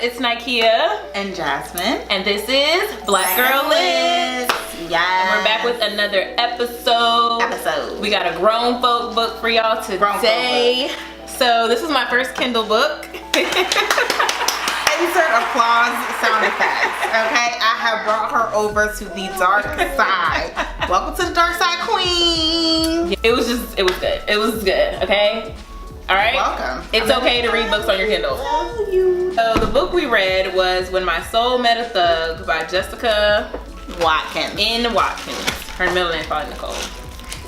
It's Nikea and Jazmine, and this is Black Girl Lit. Yeah, And we're back with another episode. We got a grown folk book for y'all today. So this is my first Kindle book. Insert applause sound effects. Okay, I have brought her over to the dark side. Welcome to the dark side, queen. It was good. It was good. Okay. All right. Welcome. It's okay to read books on your Kindle. So the book we read was When My Soul Met a Thug by Jessica N Watkins. Her middle name is probably Nicole.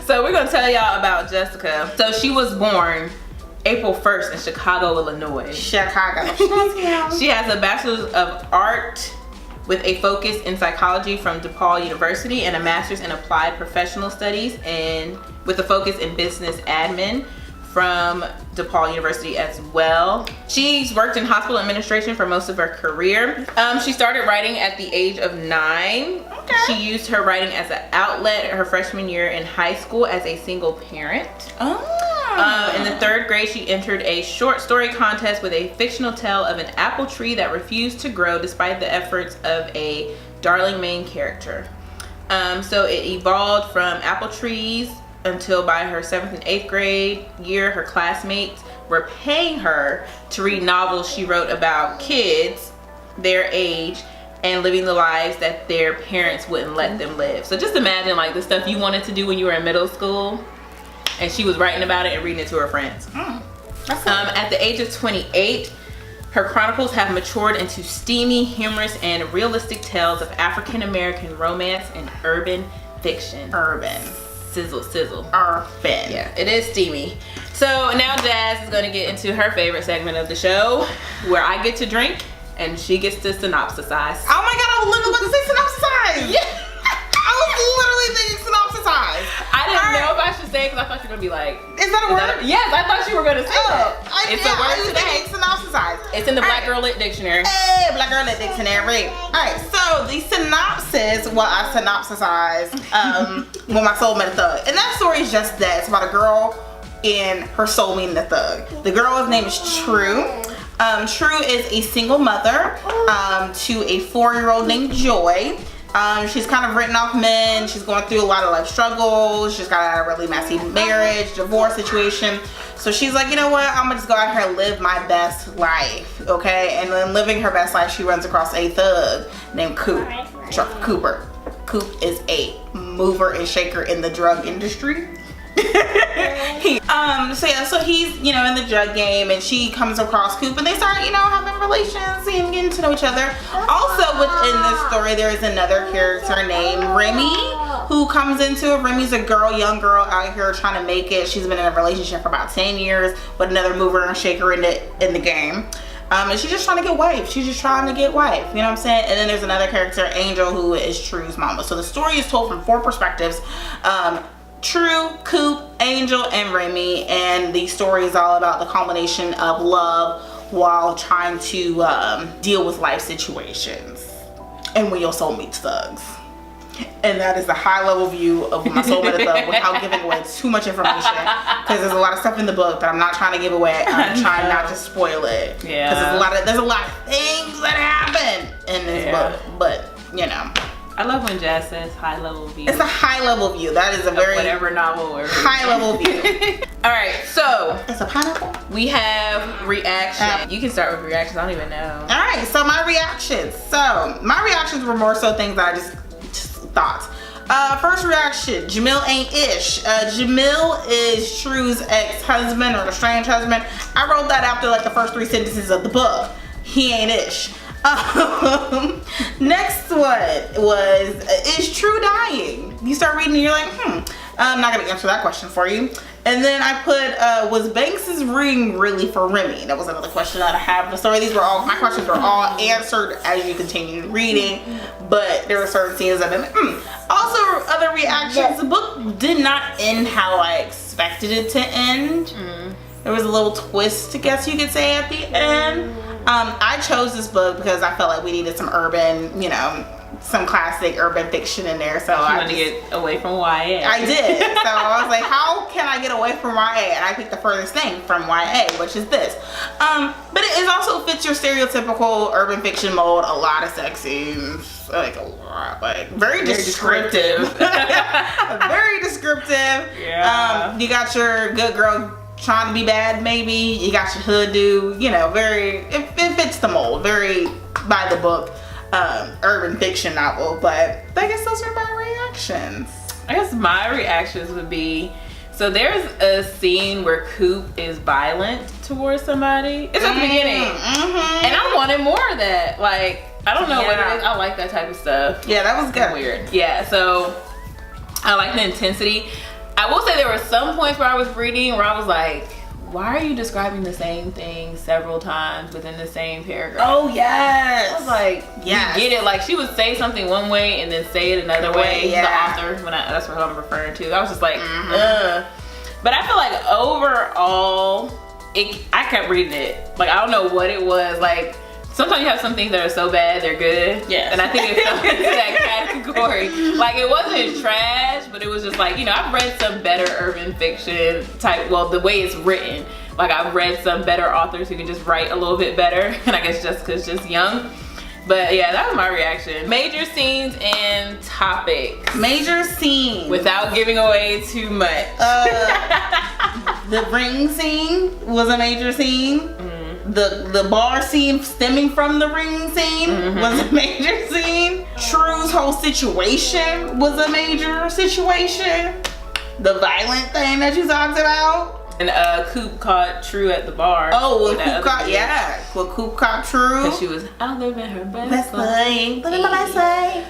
So we're gonna tell y'all about Jessica. So she was born April 1st in Chicago, Illinois. She has a bachelor's of art with a focus in psychology from DePaul University and a master's in applied professional studies and with a focus in business admin from DePaul University as well. She's worked in hospital administration for most of her career. She started writing at the age of 9. Okay. She used her writing as an outlet her freshman year in high school as a single parent. In the 3rd grade, she entered a short story contest with a fictional tale of an apple tree that refused to grow despite the efforts of a darling main character. So it evolved from apple trees until by her 7th and 8th grade year, her classmates were paying her to read novels she wrote about kids their age and living the lives that their parents wouldn't let them live. So just imagine like the stuff you wanted to do when you were in middle school, and she was writing about it and reading it to her friends. At the age of 28, her chronicles have matured into steamy, humorous, and realistic tales of African-American romance and urban fiction. Sizzle. Urban. Yeah, it is steamy. So now Jazz is gonna get into her favorite segment of the show, where I get to drink and she gets to synopsisize. Oh my god, I was literally about to say synopsisize. Yeah. I was literally thinking synopsisize. I didn't know if I should say it because I thought you were gonna be like, is that a word? Yes, I thought you were gonna say that. It's a word today. Synopsisize. It's in the Black Girl Lit Dictionary. Hey, Black Girl Lit Dictionary. Alright, so the synopsis, what I synopsisized, When My Soul Met a Thug. And that story is just that. It's about a girl and her soul meeting a thug. The girl's name is True. True is a single mother to a 4-year-old named Joy. She's kind of written off men. She's going through a lot of life struggles. She's got a really messy marriage, divorce situation. So she's like, you know what? I'm gonna just go out here and live my best life, okay? And then living her best life, she runs across a thug named Cooper. Coop is a mover and shaker in the drug industry. So he's, you know, in the drug game, and she comes across Coop, and they start, you know, having relations and getting to know each other. Also within this story, there is another character named Remy who comes into it. Remy's a young girl out here trying to make it. She's been in a relationship for about 10 years with another mover and shaker in the game. And she's just trying to get wife. She's just trying to get wife. You know what I'm saying? And then there's another character, Angel, who is True's mama. So the story is told from 4 perspectives. True, Coop, Angel, and Remy, and the story is all about the combination of love while trying to deal with life situations and when your soul meets thugs. And that is the high-level view of My Soul Met a Thug without giving away too much information, because there's a lot of stuff in the book that I'm not trying to give away. I'm trying not to spoil it. Yeah. Because there's a lot of things that happen in this book, but you know. I love when Jazz says high-level view. It's a high-level view. That is a very whatever novel or high-level view. All right, so It's a pineapple. we have reaction. You can start with reactions. I don't even know. All right, so my reactions. So my reactions were more so things that I just thought. First reaction, Jamil ain't ish. Jamil is True's ex-husband or estranged husband. I wrote that after like the first 3 sentences of the book. He ain't ish. Next one was, is True dying? You start reading and you're like, I'm not gonna answer that question for you. And then I put, was Banks's ring really for Remy? That was another question that I have in the story. My questions were all answered as you continue reading, but there were certain scenes that I'm like, Also, other reactions, the book did not end how I expected it to end. There was a little twist, I guess you could say, at the end. I chose this book because I felt like we needed some urban, you know, some classic urban fiction in there. So I wanted to get away from YA. I did. So I was like, how can I get away from YA? And I picked the furthest thing from YA, which is this. But it also fits your stereotypical urban fiction mold. A lot of sex scenes, like a lot, like very descriptive. Very descriptive. Yeah. You got your good girl trying to be bad, maybe. You got your hood dude, you know, it fits the mold, very by the book urban fiction novel. But I guess those are my reactions. I guess my reactions would be, so there's a scene where Coop is violent towards somebody. It's at the beginning. And I wanted more of that. Like, I don't know what it is. I like that type of stuff. Yeah, that was good. It's weird. Yeah, so I like the intensity. I will say there were some points where I was reading where I was like, why are you describing the same thing several times within the same paragraph? Oh, yes. I was like, yes. You get it. Like, she would say something one way and then say it another way. Yeah. The author, that's what I'm referring to. I was just like, ugh. But I feel like overall, I kept reading it. Like, I don't know what it was. Like, sometimes you have some things that are so bad they're good. Yes. And I think it fell into that category. Like, it wasn't trash, but it was just like, you know, I've read some better urban fiction type, well, the way it's written. Like, I've read some better authors who can just write a little bit better. And I guess Jessica's just young. But yeah, that was my reaction. Major scenes and topics. Major scenes. Without giving away too much. The ring scene was a major scene. The bar scene stemming from the ring scene was a major scene. True's whole situation was a major situation. The violent thing that you talked about. And Coop caught True at the bar. Oh, when Coop caught True. Because she was out living her best life. Living my best life.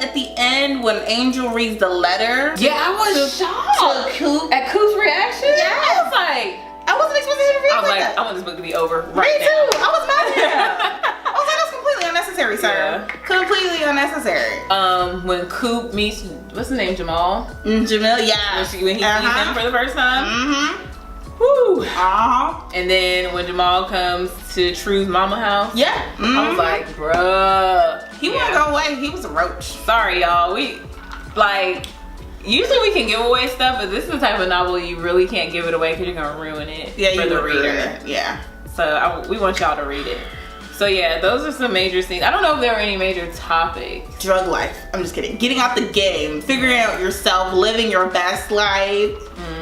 At the end when Angel reads the letter. Yeah, I was shocked. To Coop. At Coop's reaction? Yeah. I was like, I wasn't expecting him to read I was like, that. I want this book to be over right Me now. too. I was mad at him. I was like, that's completely unnecessary, sir. Yeah. Completely unnecessary. When Coop meets, what's his name, Jamal? Jamil, yeah. When he sees him for the first time. Woo. And then when Jamal comes to True's mama house. Yeah. I was like, bruh. He wouldn't go away. He was a roach. Sorry, y'all. Usually we can give away stuff, but this is the type of novel you really can't give it away because you're gonna ruin it for the reader. Yeah. So we want y'all to read it. So yeah, those are some major scenes. I don't know if there were any major topics. Drug life. I'm just kidding. Getting out the game, figuring out yourself, living your best life,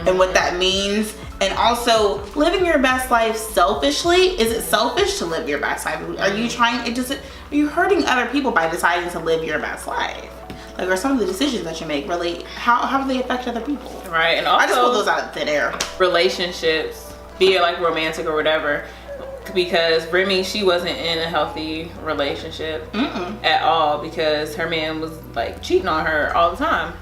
and what that means. And also living your best life selfishly. Is it selfish to live your best life? Are you hurting other people by deciding to live your best life? Like, are some of the decisions that you make really, how do they affect other people? Right, and also, I just pull those out of thin air. Relationships, be it like romantic or whatever, because Remy, she wasn't in a healthy relationship at all because her man was like cheating on her all the time.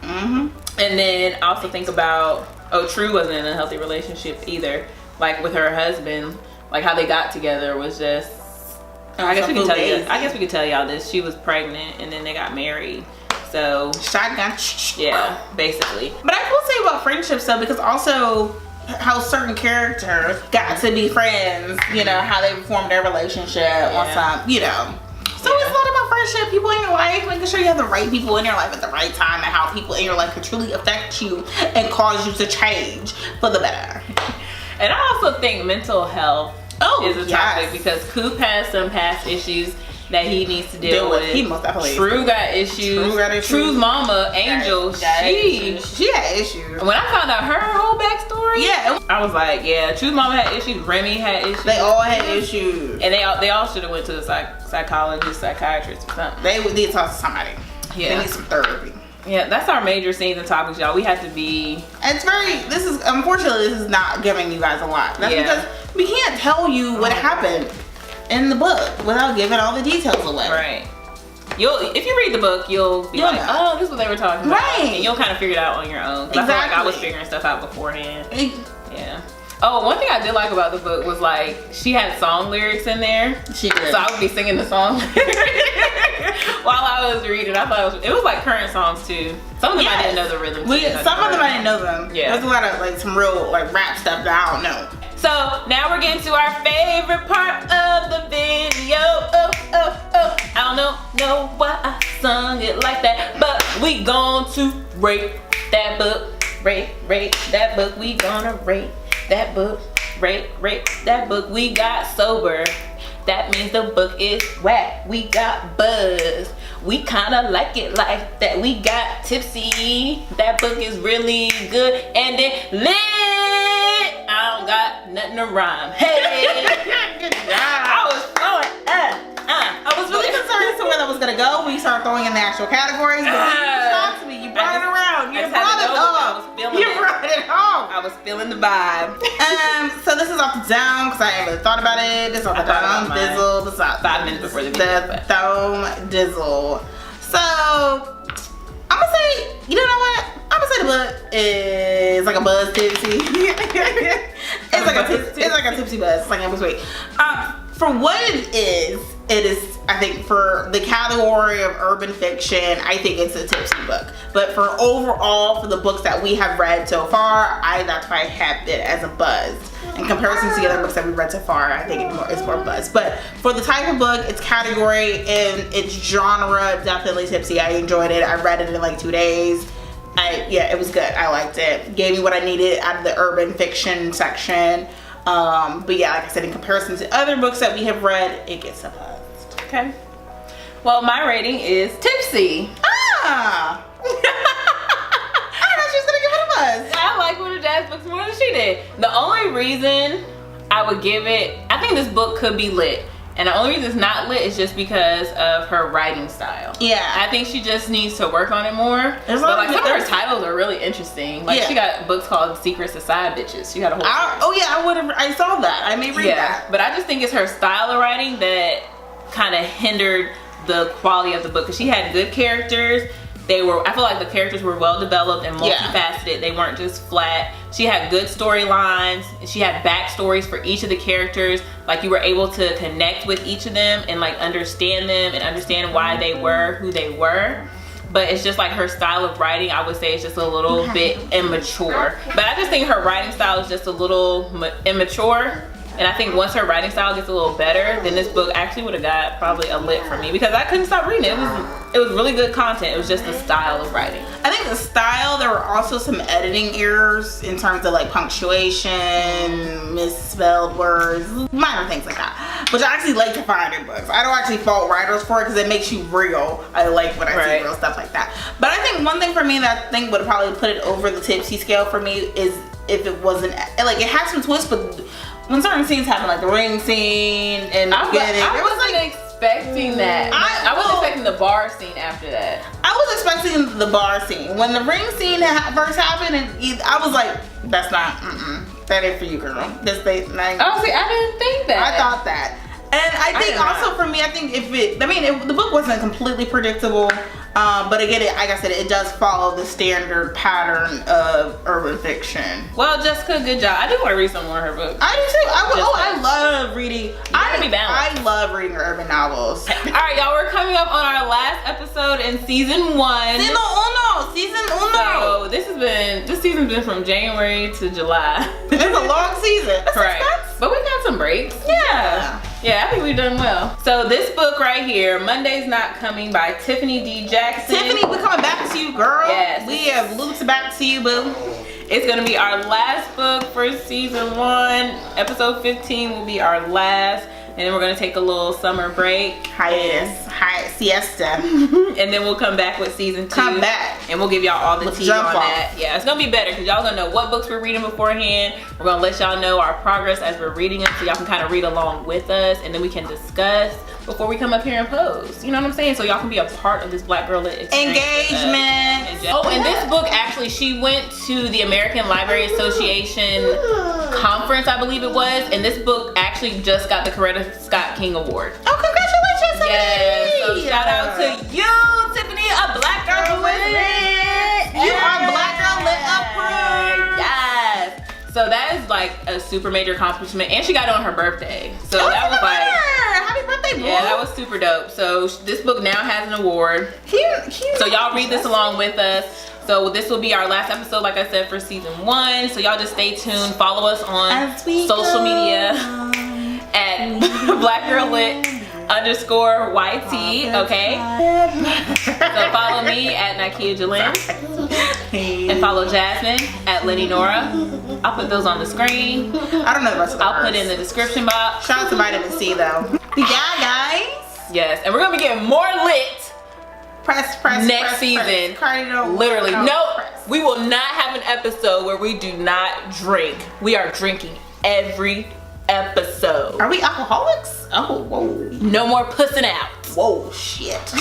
And then I also think about, True wasn't in a healthy relationship either. Like with her husband, like how they got together was just, I guess we could tell y'all this. She was pregnant and then they got married. So shotgun. Yeah, basically. But I will say about friendships though, because also how certain characters got to be friends, you know, how they formed their relationship or something, you know. So it's a lot about friendship, people in your life, making sure you have the right people in your life at the right time, and how people in your life can truly affect you and cause you to change for the better. And I also think mental health is a topic because Coop has some past issues that he needs to deal with. He most definitely. True got issues. True's mama, Angel, she had issues. When I found out her whole backstory, I was like, yeah, True's mama had issues. Remy had issues. They all had issues. And they all should have went to a psychologist, psychiatrist, or something. They would need to talk to somebody. Yeah. They need some therapy. Yeah, that's our major scenes and topics, y'all. We have to be. Unfortunately, this is not giving you guys a lot. That's because we can't tell you what happened in the book without giving all the details away. Right. If you read the book, you'll be like, oh, this is what they were talking about. Right. And you'll kind of figure it out on your own. Exactly. I feel like I was figuring stuff out beforehand. Yeah. Oh, one thing I did like about the book was like she had song lyrics in there. She did. So I would be singing the song while I was reading. I thought it was like current songs too. Some of them I didn't know the rhythm. Some of them I didn't know them. Yeah. There's a lot of like some real like rap stuff that I don't know. So now we're getting to our favorite part of the video. I don't know like that, but we going to rate that book. Rate that book. We gonna rate that book. Rate that book. We got sober. That means the book is whack. We got buzz. We kinda like it like that. We got tipsy. That book is really good and it lit. I don't got nothing to rhyme. Hey, Good job. I was flowing. I was really concerned as to where that was gonna go. We started throwing in the actual categories, but you talked to me. You brought it around. You brought it home. You brought it home. I was feeling the vibe. So this is off the dome because I ain't really thought about it. This is off the dome dizzle. This is 5 minutes before the video. The dome dizzle. So I'm gonna say, you know what? I'm gonna say the book is like a buzz tipsy. It's like a tipsy buzz. It's like in between. For what it is, I think for the category of urban fiction, I think it's a tipsy book. But for overall, for the books that we have read so far, that's why I have it as a buzz. In comparison to the other books that we've read so far, I think it's more buzz. But for the type of book, its category, and its genre, definitely tipsy. I enjoyed it. I read it in like 2 days. Yeah, it was good. I liked it. Gave me what I needed out of the urban fiction section. But yeah, like I said, in comparison to other books that we have read, it gets a buzz. Okay. Well, my rating is tipsy. I thought she was gonna give it a buzz. I like Winter Jazz books more than she did. The only reason I would give it, I think this book could be lit. And the only reason it's not lit is just because of her writing style. Yeah. I think she just needs to work on it more. But like some of her titles are really interesting. Like she got books called Secrets of Side Bitches. She got a whole I saw that. I may read that. But I just think it's her style of writing that kind of hindered the quality of the book. Because she had good characters. I feel like the characters were well developed and multifaceted. They weren't just flat. She had good storylines. She had backstories for each of the characters. Like you were able to connect with each of them and like understand them and understand why they were who they were. But it's just like her style of writing, I would say, is just a little bit immature. But I just think her writing style is just a little immature. And I think once her writing style gets a little better, then this book actually would have got probably a lit for me because I couldn't stop reading it. It was really good content. It was just the style of writing. I think the style, there were also some editing errors in terms of like punctuation, misspelled words, minor things like that. Which I actually like to find in books. I don't actually fault writers for it because it makes you real. I like when I see real stuff like that. But I think one thing for me that I think would probably put it over the tipsy scale for me is if it wasn't, like it had some twists, but when certain scenes happen, like the ring scene and I wasn't expecting that. I was expecting the bar scene after that. I was expecting the bar scene. When the ring scene first happened, and I was like, that's not, that ain't for you, girl. Oh, see, I didn't think that. I thought that. And I think also for me, I think the book wasn't completely predictable. But again, like I said, it does follow the standard pattern of urban fiction. Well, Jessica, good job. I do want to read some more of her books. I do too. I love reading. I love reading urban novels. All right, y'all, we're coming up on our last episode in season 1. Season uno. So this season's been from January to July. It's a long season. Right. But we've had some breaks. Yeah, I think we've done well. So this book right here, Monday's Not Coming by Tiffany D. Jackson. Tiffany, we're coming back to you, girl. Yes. We have looped back to you, boo. It's gonna be our last book for season 1. Episode 15 will be our last. And then we're gonna take a little summer break. Siesta. And then we'll come back with season 2. Come back. And we'll give y'all all the tea on that. Yeah, it's gonna be better because y'all gonna know what books we're reading beforehand. We're gonna let y'all know our progress as we're reading them so y'all can kind of read along with us. And then we can discuss before we come up here and pose. You know what I'm saying? So y'all can be a part of this Black Girl Lit experience. Engagement. Oh, and this book actually, she went to the American Library Association conference, I believe it was. And this book actually just got the Coretta Scott King Award. Oh, congratulations, Tiffany! Yes, so shout out to you, Tiffany, a Black Girl Lit. You are Black Girl Lit approved. Yes. So that is like a super major accomplishment, and she got it on her birthday. So that was like, happy birthday, boy. Yeah, that was super dope. So this book now has an award. So y'all read this along with us. So this will be our last episode, like I said, for season 1. So y'all just stay tuned. Follow us on social media at Black Girl Lit Nikea_YT, okay? So follow me at Nikea Jalynn. And follow Jazmine at Lenny Nora. I'll put those on the screen. I don't know the rest of the I'll put in the description box. Shout out to Vitamin C though. Yeah, guys. Yes, and we're gonna be getting more lit Press, next season. Literally, no, we will not have an episode where we do not drink. We are drinking every episode. Are we alcoholics? Oh, whoa. No more pussing out. Whoa, shit.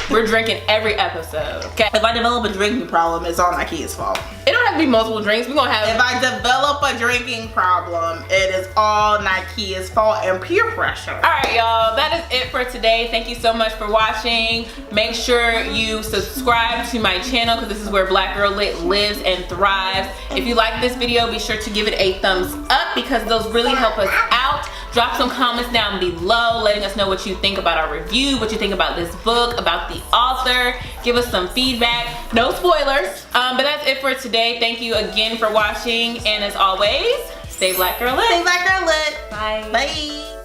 We're drinking every episode, okay? If I develop a drinking problem, it's all Nikea's fault. It don't have to be multiple drinks. We're gonna have. If I develop a drinking problem, it is all Nikea's fault and peer pressure. All right, y'all. That is it for today. Thank you so much for watching. Make sure you subscribe to my channel because this is where Black Girl Lit lives and thrives. If you like this video, be sure to give it a thumbs up because those really help us out. Drop some comments down below letting us know what you think about our review, what you think about this book, about the author. Give us some feedback. No spoilers. But that's it for today. Thank you again for watching. And as always, stay Black Girl Lit. Stay Black Girl Lit. Bye. Bye.